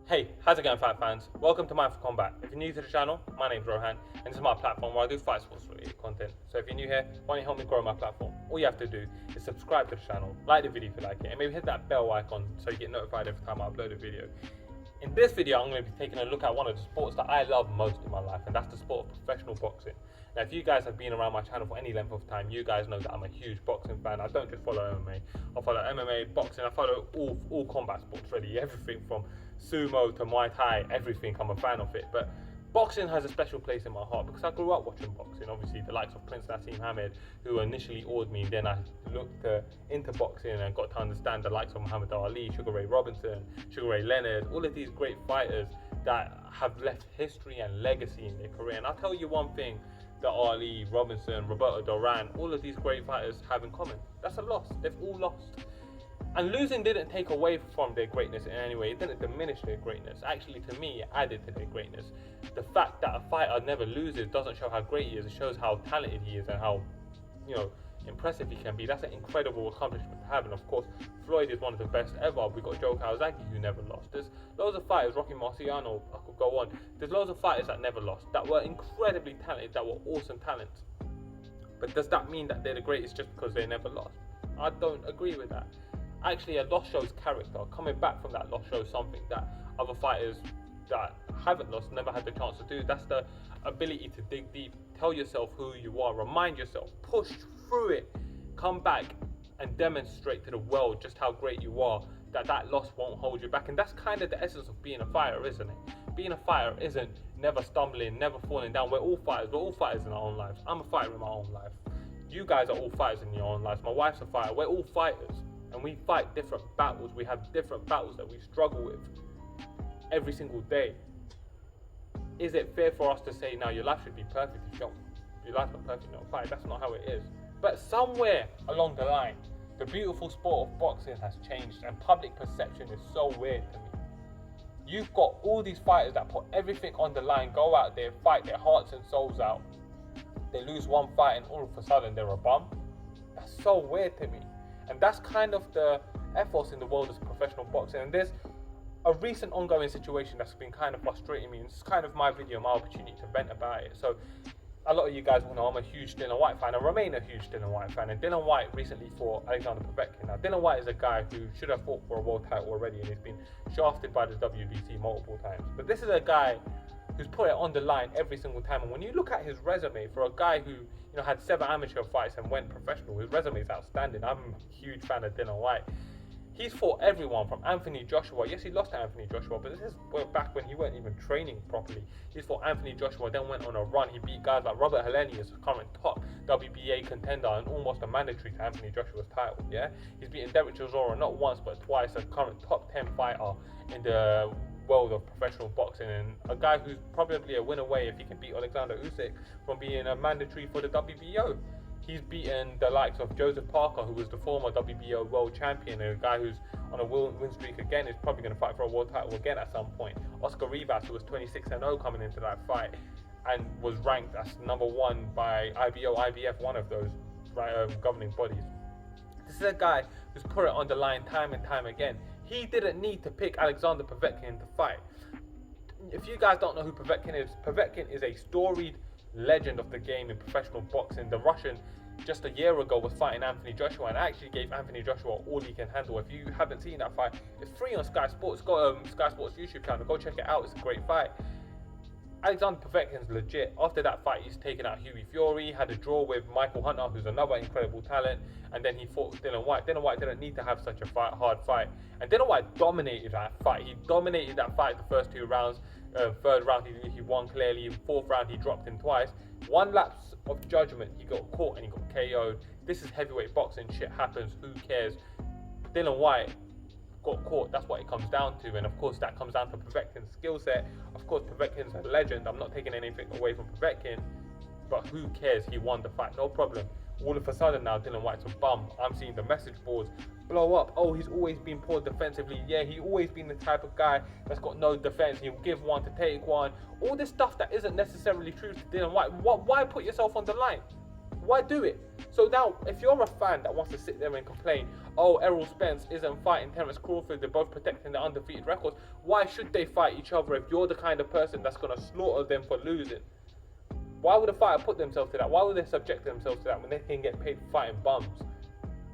Hey, how's it going, fight fans? Welcome to mindforcombat. If you're new to the channel, my name's Rohan, and this is my platform where I do fight sports related content. So if you're new here, why don't you help me grow my platform? All you have to do is subscribe to the channel, like the video if you like it, and maybe hit that bell icon so you get notified every time I upload a video. In this video, I'm going to be taking a look at one of the sports that I love most in my life, and that's the sport of professional boxing. Now, if you guys have been around my channel for any length of time, you guys know that I'm a huge boxing fan. I don't just follow MMA. I follow MMA, boxing, I follow all combat sports really, everything from sumo to Muay Thai, everything. I'm a fan of it. But boxing has a special place in my heart because I grew up watching boxing. Obviously, the likes of Prince Nassim Hamed, who initially awed me, then I looked into boxing and got to understand the likes of Muhammad Ali, Sugar Ray Robinson, Sugar Ray Leonard, all of these great fighters that have left history and legacy in their career. And I'll tell you one thing that Ali, Robinson, Roberto Duran, all of these great fighters have in common. That's a loss. They've all lost. And losing didn't take away from their greatness in any way. It didn't diminish their greatness. Actually, to me, it added to their greatness. The fact that a fighter never loses doesn't show how great he is. It shows how talented he is and how, impressive he can be. That's an incredible accomplishment to have. And of course, Floyd is one of the best ever. We've got Joe Calzaghe, who never lost. There's loads of fighters, Rocky Marciano, I could go on. There's loads of fighters that never lost, that were incredibly talented, that were awesome talents. But does that mean that they're the greatest just because they never lost? I don't agree with that. Actually, a loss shows character. Coming back from that loss shows something that other fighters that haven't lost never had the chance to do. That's the ability to dig deep, tell yourself who you are, remind yourself, push through it, come back and demonstrate to the world just how great you are, that loss won't hold you back. And that's kind of the essence of being a fighter, isn't it? Being a fighter isn't never stumbling, never falling down. We're all fighters in our own lives. I'm a fighter in my own life. You guys are all fighters in your own lives. My wife's a fighter. We're all fighters. And we fight different battles. We have different battles that we struggle with every single day. Is it fair for us to say, now your life should be perfect if your life's not perfect, you don't fight? That's not how it is. But somewhere along the line, the beautiful sport of boxing has changed and public perception is so weird to me. You've got all these fighters that put everything on the line, go out there, fight their hearts and souls out. They lose one fight and all of a sudden they're a bum. That's so weird to me. And that's kind of the ethos in the world of professional boxing. And there's a recent ongoing situation that's been kind of frustrating me. And it's kind of my video, my opportunity to vent about it. So a lot of you guys will know I'm a huge Dillian Whyte fan. I remain a huge Dillian Whyte fan. And Dillian Whyte recently fought Alexander Povetkin. Now, Dillian Whyte is a guy who should have fought for a world title already. And he's been shafted by the WBC multiple times. But this is a guy who's put it on the line every single time. And when you look at his resume, for a guy who had 7 amateur fights and went professional, his resume is outstanding. I'm a huge fan of Dillian Whyte. He's fought everyone from Anthony Joshua. Yes, he lost to Anthony Joshua, but this is back when he weren't even training properly. He's fought Anthony Joshua, then went on a run. He beat guys like Robert Helenius, a current top WBA contender and almost a mandatory to Anthony Joshua's title. Yeah, he's beaten Derek Chisora not once but twice, a current top 10 fighter in the world of professional boxing, and a guy who's probably a win away if he can beat Alexander Usyk from being a mandatory for the WBO. He's beaten the likes of Joseph Parker, who was the former WBO world champion, and a guy who's on a win streak again, is probably going to fight for a world title again at some point. Oscar Rivas, who was 26-0 coming into that fight and was ranked as #1 by IBO, IBF, one of those governing bodies. This is a guy who's put it on the line time and time again. He didn't need to pick Alexander Povetkin to fight. If you guys don't know who Povetkin is a storied legend of the game in professional boxing. The Russian just a year ago was fighting Anthony Joshua and actually gave Anthony Joshua all he can handle. If you haven't seen that fight, it's free on Sky Sports. Go Sky Sports YouTube channel, go check it out. It's a great fight. Alexander Povetkin's legit. After that fight, he's taken out Hughie Fury, had a draw with Michael Hunter, who's another incredible talent, and then he fought Dillian Whyte. Dillian Whyte didn't need to have such a hard fight, and Dillian Whyte dominated that fight. He dominated that fight the first 2 rounds. Third round, he won clearly. 4th round, he dropped him twice. 1 lapse of judgment, he got caught and he got KO'd. This is heavyweight boxing. Shit happens. Who cares? Dillian Whyte got caught. That's what it comes down to. And of course, that comes down to Povetkin's skill set. Of course, Povetkin's a legend. I'm not taking anything away from Povetkin, but who cares? He won the fight. No problem. All of a sudden now, Dillian Whyte's a bum. I'm seeing the message boards blow up. Oh, he's always been poor defensively. Yeah, he's always been the type of guy that's got no defense. He'll give one to take one. All this stuff that isn't necessarily true to Dillian Whyte. Why put yourself on the line? Why do it? So now, if you're a fan that wants to sit there and complain, oh, Errol Spence isn't fighting Terence Crawford, they're both protecting their undefeated records, why should they fight each other if you're the kind of person that's going to slaughter them for losing? Why would a fighter put themselves to that? Why would they subject themselves to that when they can get paid for fighting bums?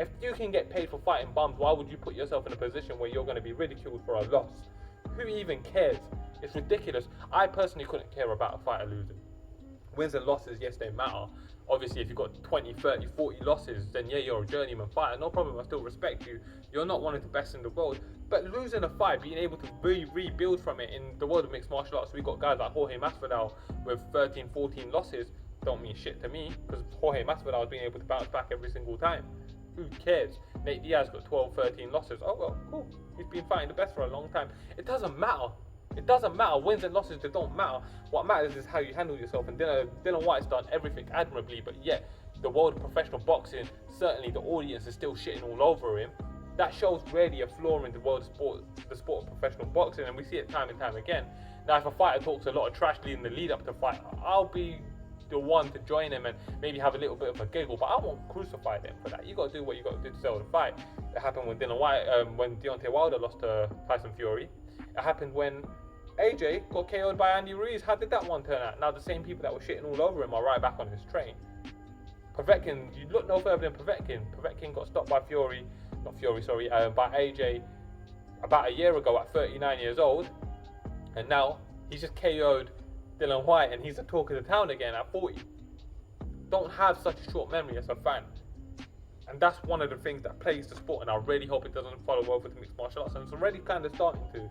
If you can get paid for fighting bums, why would you put yourself in a position where you're going to be ridiculed for a loss? Who even cares? It's ridiculous. I personally couldn't care about a fighter losing. Wins and losses, yes, they matter. Obviously, if you've got 20, 30, 40 losses, then yeah, you're a journeyman fighter. No problem, I still respect you. You're not one of the best in the world. But losing a fight, being able to rebuild from it in the world of mixed martial arts, we've got guys like Jorge Masvidal with 13, 14 losses. Don't mean shit to me, because Jorge Masvidal has been able to bounce back every single time. Who cares? Nate Diaz got 12, 13 losses. Oh well, cool. He's been fighting the best for a long time. It doesn't matter. It doesn't matter. Wins and losses, they don't matter. What matters is how you handle yourself. And Dillian Whyte's done everything admirably, but yet the world of professional boxing, certainly the audience is still shitting all over him. That shows really a flaw in the world of sport, the sport of professional boxing, and we see it time and time again. Now, if a fighter talks a lot of trash in the lead up to the fight, I'll be the one to join him and maybe have a little bit of a giggle, but I won't crucify them for that. You got to do what you got to do to sell the fight. It happened when when Deontay Wilder lost to Tyson Fury. It happened when AJ got KO'd by Andy Ruiz. How did that one turn out? Now the same people that were shitting all over him are right back on his train. Povetkin, you look no further than Povetkin. Povetkin got stopped by by AJ about a year ago at 39 years old, and now he's just KO'd Dillian Whyte and he's the talk of the town again at 40. Don't have such a short memory as a fan. And that's one of the things that plays the sport, and I really hope it doesn't follow over to mixed martial arts, and it's already kind of starting to.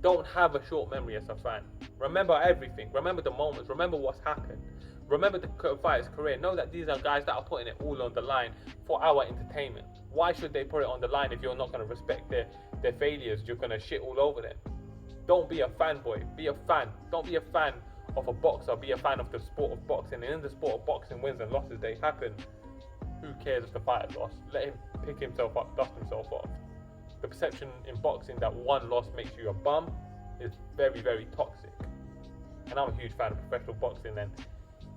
Don't have a short memory as a fan. Remember everything. Remember the moments. Remember what's happened. Remember the fighter's career. Know that these are guys that are putting it all on the line for our entertainment. Why should they put it on the line if you're not going to respect their failures? You're going to shit all over them. Don't be a fanboy. Be a fan. Don't be a fan of a boxer. Be a fan of the sport of boxing. And in the sport of boxing, wins and losses, they happen. Who cares if the fighter lost? Let him pick himself up, dust himself off. The perception in boxing that one loss makes you a bum is very, very toxic. And I'm a huge fan of professional boxing, and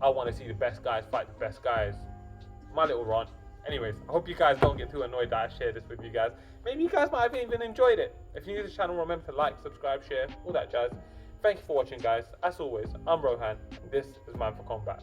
I want to see the best guys fight the best guys. My little rant. Anyways, I hope you guys don't get too annoyed that I share this with you guys. Maybe you guys might have even enjoyed it. If you're new to the channel, remember to like, subscribe, share, all that jazz. Thank you for watching, guys. As always, I'm Rohan, and this is Man for Combat.